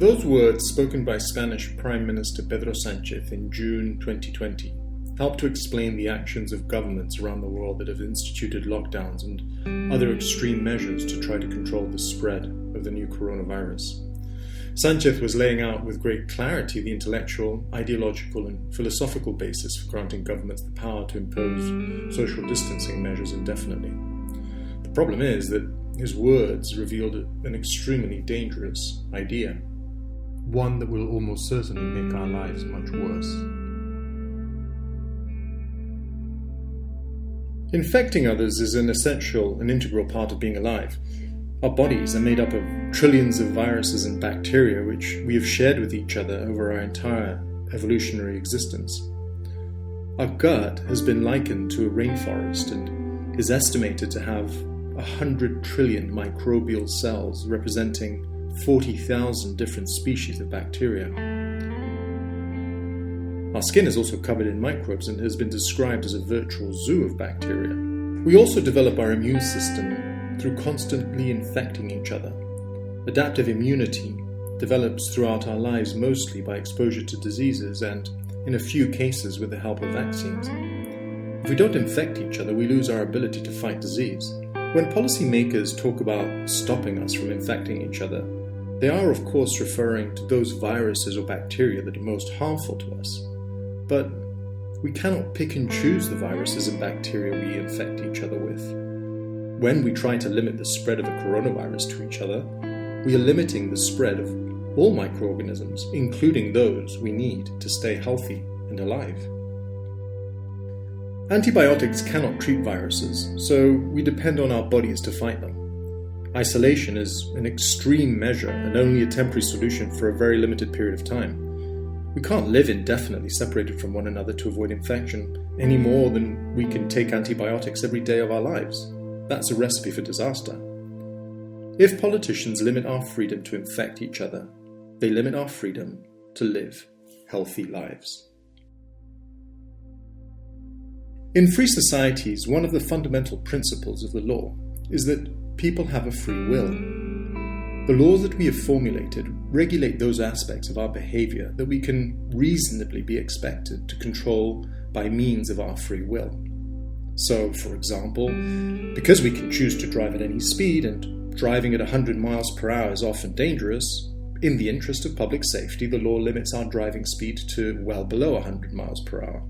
Those words, spoken by Spanish Prime Minister Pedro Sánchez in June 2020, help to explain the actions of governments around the world that have instituted lockdowns and other extreme measures to try to control the spread of the new coronavirus. Sánchez was laying out with great clarity the intellectual, ideological and philosophical basis for granting governments the power to impose social distancing measures indefinitely. The problem is that his words revealed an extremely dangerous idea, one that will almost certainly make our lives much worse. Infecting others is an essential and integral part of being alive. Our bodies are made up of trillions of viruses and bacteria which we have shared with each other over our entire evolutionary existence. Our gut has been likened to a rainforest and is estimated to have 100 trillion microbial cells representing 40,000 different species of bacteria. Our skin is also covered in microbes and has been described as a virtual zoo of bacteria. We also develop our immune system through constantly infecting each other. Adaptive immunity develops throughout our lives mostly by exposure to diseases and, in a few cases, with the help of vaccines. If we don't infect each other, we lose our ability to fight disease. When policymakers talk about stopping us from infecting each other, they are of course referring to those viruses or bacteria that are most harmful to us. But we cannot pick and choose the viruses and bacteria we infect each other with. When we try to limit the spread of a coronavirus to each other, we are limiting the spread of all microorganisms, including those we need to stay healthy and alive. Antibiotics cannot treat viruses, so we depend on our bodies to fight them. Isolation is an extreme measure and only a temporary solution for a very limited period of time. We can't live indefinitely separated from one another to avoid infection any more than we can take antibiotics every day of our lives. That's a recipe for disaster. If politicians limit our freedom to infect each other, they limit our freedom to live healthy lives. In free societies, one of the fundamental principles of the law is that people have a free will. The laws that we have formulated regulate those aspects of our behavior that we can reasonably be expected to control by means of our free will. So, for example, because we can choose to drive at any speed and driving at 100 miles per hour is often dangerous, in the interest of public safety, the law limits our driving speed to well below 100 miles per hour.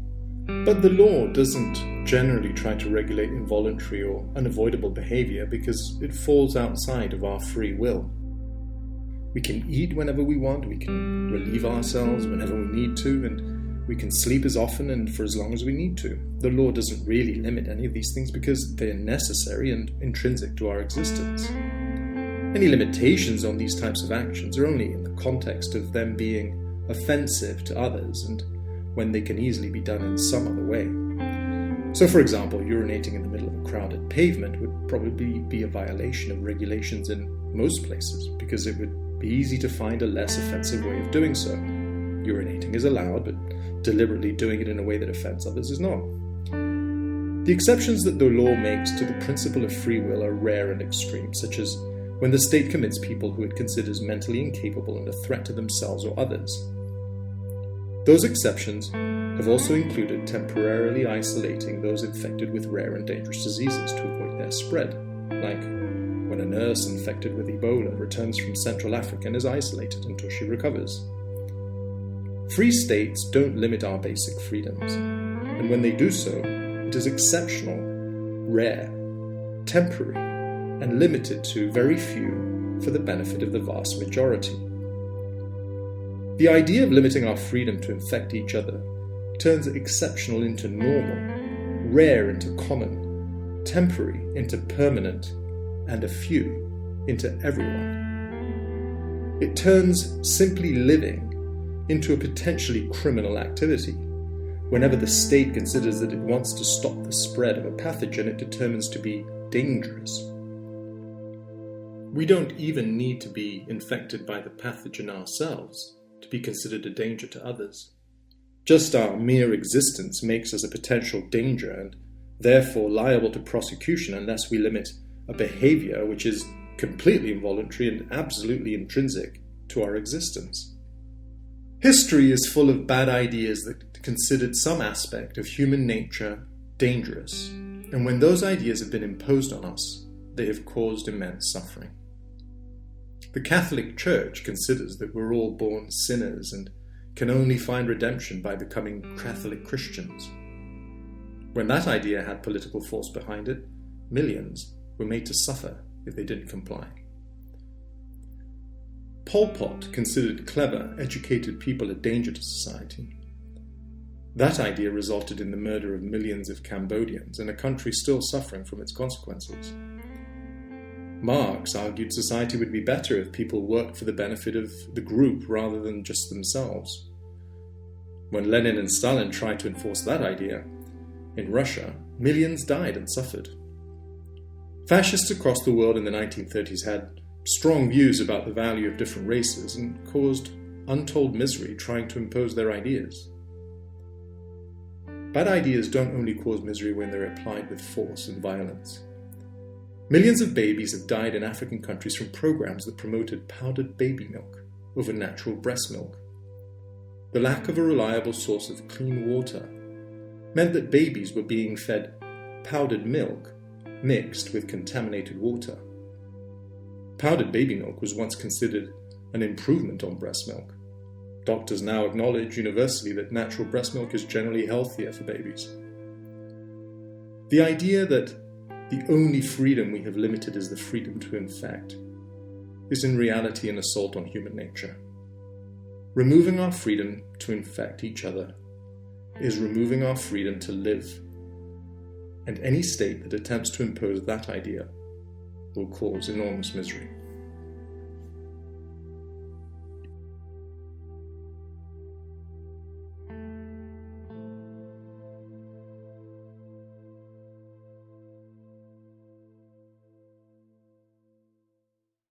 But the law doesn't generally try to regulate involuntary or unavoidable behavior because it falls outside of our free will. We can eat whenever we want, we can relieve ourselves whenever we need to, and we can sleep as often and for as long as we need to. The law doesn't really limit any of these things because they're necessary and intrinsic to our existence. Any limitations on these types of actions are only in the context of them being offensive to others and when they can easily be done in some other way. So, for example, urinating in the middle of a crowded pavement would probably be a violation of regulations in most places because it would be easy to find a less offensive way of doing so. Urinating is allowed, but deliberately doing it in a way that offends others is not. The exceptions that the law makes to the principle of free will are rare and extreme, such as when the state commits people who it considers mentally incapable and a threat to themselves or others. Those exceptions have also included temporarily isolating those infected with rare and dangerous diseases to avoid their spread, like when a nurse infected with Ebola returns from Central Africa and is isolated until she recovers. Free states don't limit our basic freedoms, and when they do so, it is exceptional, rare, temporary, and limited to very few for the benefit of the vast majority. The idea of limiting our freedom to infect each other turns exceptional into normal, rare into common, temporary into permanent, and a few into everyone. It turns simply living into a potentially criminal activity. Whenever the state considers that it wants to stop the spread of a pathogen it determines to be dangerous. We don't even need to be infected by the pathogen ourselves to be considered a danger to others. Just our mere existence makes us a potential danger and therefore liable to prosecution unless we limit a behavior which is completely involuntary and absolutely intrinsic to our existence. History is full of bad ideas that considered some aspect of human nature dangerous, and when those ideas have been imposed on us, they have caused immense suffering. The Catholic Church considers that we're all born sinners and can only find redemption by becoming Catholic Christians. When that idea had political force behind it, millions were made to suffer if they didn't comply. Pol Pot considered clever, educated people a danger to society. That idea resulted in the murder of millions of Cambodians and a country still suffering from its consequences. Marx argued society would be better if people worked for the benefit of the group rather than just themselves. When Lenin and Stalin tried to enforce that idea, in Russia, millions died and suffered. Fascists across the world in the 1930s had strong views about the value of different races and caused untold misery trying to impose their ideas. Bad ideas don't only cause misery when they're applied with force and violence. Millions of babies have died in African countries from programs that promoted powdered baby milk over natural breast milk. The lack of a reliable source of clean water meant that babies were being fed powdered milk mixed with contaminated water. Powdered baby milk was once considered an improvement on breast milk. Doctors now acknowledge universally that natural breast milk is generally healthier for babies. The idea that the only freedom we have limited is the freedom to infect is in reality an assault on human nature. Removing our freedom to infect each other is removing our freedom to live, and any state that attempts to impose that idea will cause enormous misery.